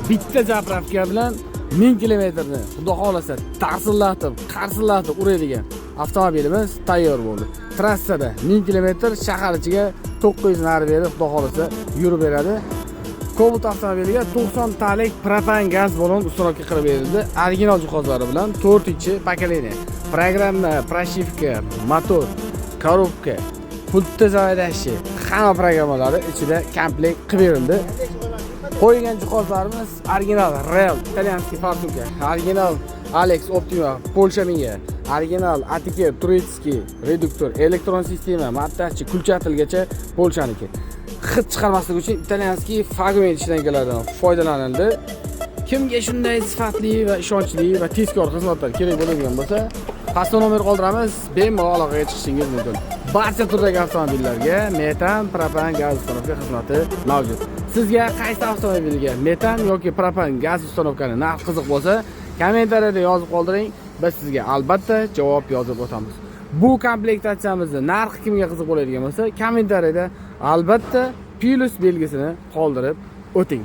bitta zapravka bilan 1000 kilometrni xudo xolasa tarsillatib, qarsillatib uradigan avtomobilimiz tayyor bo'ldi. Trassada 1000 kilometr, shahar ichiga 900 nari berib xudo xolasa yurib beradi. Cobalt avtomobiliga 90 talik propan gaz ballon usturoqqa qilib berildi. Original jihozlari bilan 4-pokoleniya. Programma, pрошивка, motor, korobka, pultda zaryadashi, hamma programmalari ichida komplekt qilib berildi. Qo'yilgan jihozlarimiz original Real italyanskiy farsuka, original Alex Optima Polsha miya, original ATK Turецкий reduktor, elektron sistema, montajchi, kulchatilgacha Polshaniki. Hid chiqarmaslik uchun italyanskiy fragment ishlanmalaridan foydalanildi. Kimga shunday sifatli va ishonchli va tezkor xizmatlar kerak bo'ladigan bo'lsa, pastda nomer qoldiramiz, bemalol aloqaga chiqishingiz mumkin. Barcha turdagi avtomobillarga metan, propan gaz uстановка xizmati mavjud. Sizga qaysi avtomobilga metan yoki propan gaz uстановкani narxi qiziq bo'lsa, kommentariyada yozib qoldiring, biz sizga albatta javob yozib o'tamiz. Bu komplektatsiyamizning narxi kimga qiziq bo'ladigan bo'lsa, kommentariyada albatta plus belgisini qoldirib o'ting.